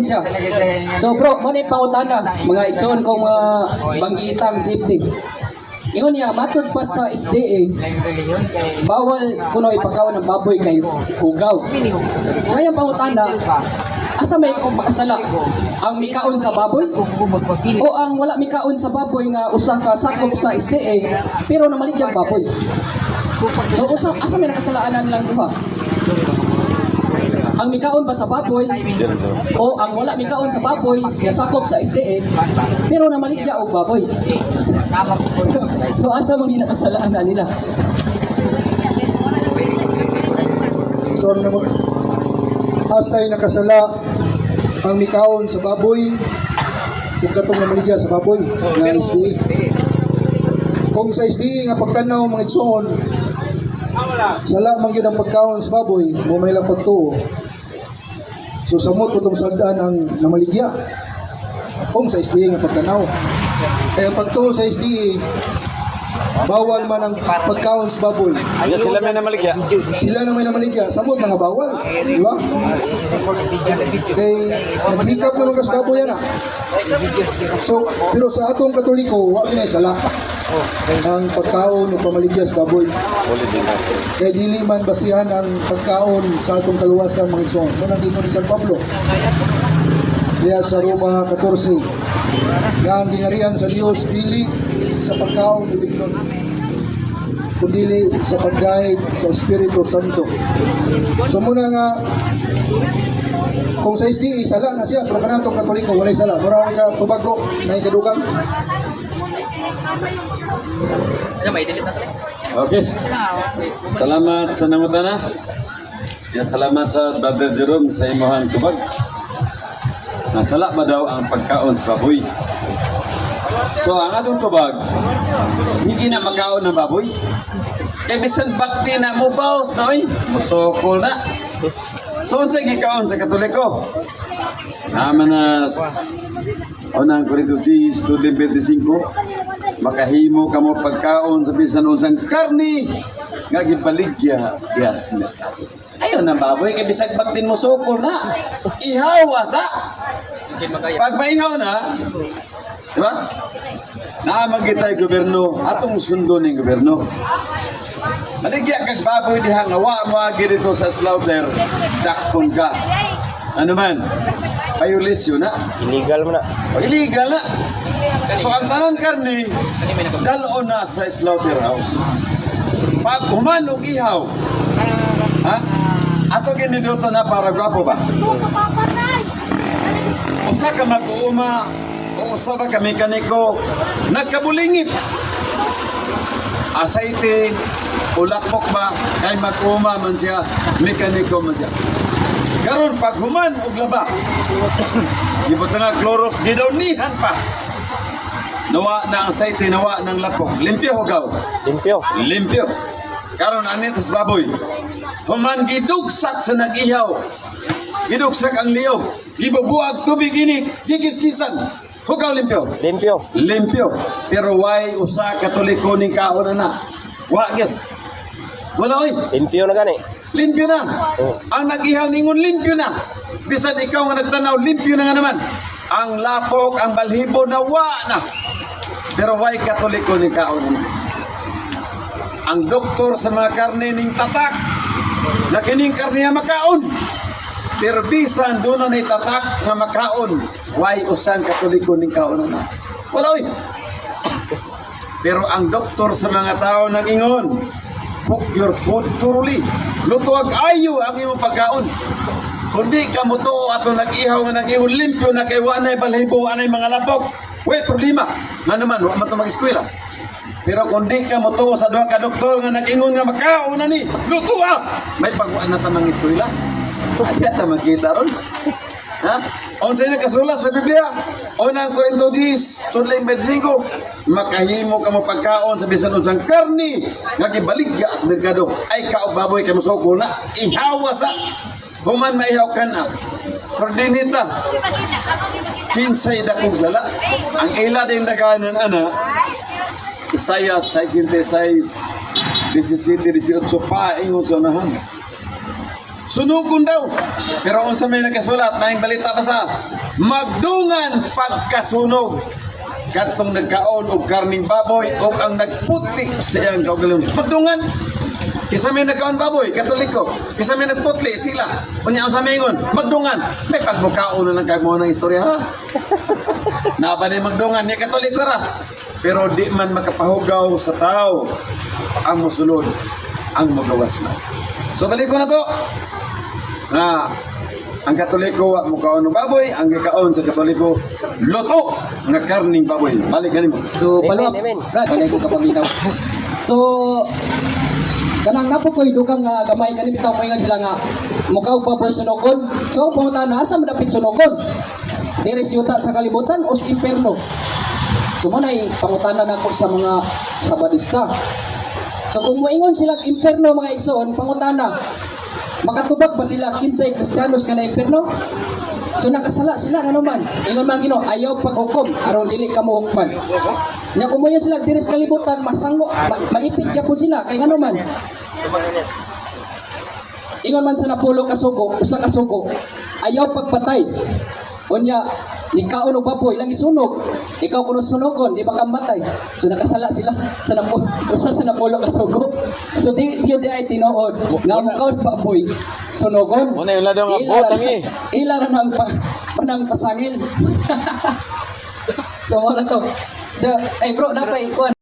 siya. So bro, mo ni pangutana mga igsoon kong mga banggitang safety. Ingon niya matod pa sa SDA, bawal kuno ipakaw ng baboy kay hugaw. Kaya pangutana, asa may makasala ang mikaon sa baboy o ang wala mikaon sa baboy nga usa ka sakop sa SDA pero namaligyang baboy. So asa may nakasalaanan lang duha? Ang mikaon ba sa baboy o ang wala mikaon sa baboy nga sakop sa SDA pero namaligya og baboy. So asa mo ginakasalaan nila? So asay nakasala ang mikaon sa baboy kung katong namaligya sa baboy nga SDA. Kung sa SDA nga pagtanaw mga igsoon, sala man gyud ang pagkaon sa baboy, mo may lang pagtuo. So samot po itong saldaan ang namaligya kung sa SDA nga pagtanaw. Kaya pagtuo sa SDA, bawal man ang pagkaon sa baboy. Sila may namaligya. Sila na may namaligya, samot na nga bawal. Di ba? Kay naghikap naman ka sa baboy yan. So, pero sa atong Katoliko, wag na sala ang pagkaon o pamaligya sa baboy. Kaya dili man basihan ang pagkaon sa atong kaluwasan mga igsoon. Manang gingon ni San Pablo. Diya sa Roma 14. Nga ang gingarihan sa Dios dili sa pagkaon o bignon, kundi sa pagdahig sa Espiritu Santo. So muna nga, kung sa SDA, sala na siya, pero kanatong Katoliko, walay sala. Mura ka tubag bro, na ikadugang. Okay. Salamat sa namutana. Ya, salamat sa Brother Jerome sa imuhang tubag. Nasala ba daw ang pagkaon sa baboy? So ang atong tubag, hindi na magkaon ng baboy. Kaya bisan bakti na mo baos na oy, musokol na. So unsa gikaon sa Katoliko? Naman na unang Korinto 10:25, makahimo kamo pagkaon sa bisan unsang karni nga gibaligya dias na. Ayo na baboy kay bisag baktin mo sokol na. Ihawa sa. Pag maihaw na, di ba? Naamagitay gobyerno, atong sundo ng gobyerno. Maligya kag baboy diha nga wa mo agi dito sa slaughter, dakpon ka. Ano man? Violation na. Illegal mo na. O, illegal na. So ang tanan karni, dalon na sa slaughterhouse. Pag human og ihaw, ha? Ato giniduto na para gwapo ba? Usa ka mag-uuma, o usa ba ka mekaniko, nagkabulingit. Asayti, ulakpok ba, kay mag-uuma man siya, mekaniko man siya. Karon pag human og laba, ibot na Clorox, gidawnihan pa. Nawa na ang asayti, nawa ng lapok. Limpyo hugaw. Limpyo. Limpyo. Karon anit sa baboy. Human gidugsak sa nag-ihaw. Gidugsak ang liyog. Gibubuag tubig init, gikiskisan. Hugaw limpyo. Limpyo. Limpyo. Pero why usa Katoliko ning kaon na? Wa gyud. Wala oy. Limpyo na gani. Limpyo na. Oh. Ang nag-ihaw ningon limpyo na. Bisan ikaw nga nagtanaw, limpyo na nga naman. Ang lapok, ang balhibo na wa na. Pero why Katoliko ning kaon na? Ang doktor sa mga karne ning tatak na kining karne nga makaon. Pero bisan doon na itatak nga makaon, why usang Katoliko ning kaon na? Wala oy. Pero ang doktor sa mga tao nang ingon, cook your food thoroughly. Lutuag ayo ang imong pagkaon. Kundi ka mo to ato nag-ihaw nga nag-ihaw limpyo na kay wa nay balhibo anay mga lapok. Way problema. Nga naman wa man to mag-eskwela. Pero kundi ka mo to sa duha ka doktor nga nag-ingon nga makaon na ni, lutua. May pagwa na ta mang eskwela. Ay, ta makita ron. Ha? Unsa na kasulat sa Biblia? Unang Korinto 10:25, makahimo ka mo pagkaon sa bisan unsang karni nga gibaligya sa merkado. Ay kaog baboy kay mosokol na ihawa sa human maihaw kana. Perdinita. Kinsay dakong sala. Ang ila din daganan ana. Isaiah 66:17-18 pa ingon sa unahan. sunugon daw. Pero unsa may nakasulat, maing balita pa sa magdungan pagkasunog. Katong nagkaon og karning baboy o ang nagputli sa iyang kaugalon. Magdungan. Kisa may nagkaon baboy, Katoliko. Kisa may nagputli, sila. Unya ang samingon, magdungan. May pagmukaon na lang kagmo ng istorya, ha? Naba ni magdungan, ni Katoliko ra. Pero di man makapahugaw sa tao ang musulod, ang magawas na. So balik ko na to. Ang Katoliko wa mukaon ng baboy, ang gikaon sa Katoliko loto nga karning baboy. Balik ganin mo. So, follow up. Brad, balay ko kapaminaw. So, kanang napo ko'y dugang nga gamay kanang bitaw mo sila nga mukaw pa po sunugon. So, pangutan na, asa madapit sunugon? Diris yuta sa kalibutan o sa imperno? So, manay pangutanan ako sa mga sabadista. So, kung moingon sila imperno mga igsoon, pangutana, makatubag ba sila kinsay Kristiyanos nga na imperno? So nakasala sila nga naman. Ingon man Ginoo, ayaw paghukom aron dili ka mohukman. Nya kumuya sila diri sa kalibutan masango maipit gyapon sila kay ngano man. Ingon man sa napulo ka sugo, usa ka sugo, ayaw pagpatay. Unya ikaw og baboy lang isunog. Ikaw kuno sunogon, di ba ka matay. So nakasala sila sa napulo, usa sa napulo ka sugo. So di ay tinuod nga mukaw sa baboy sunogon. Muna yung lado nga botang eh. Ilan ang panang pasangil. So mo na to. So, ay bro, napay kuan.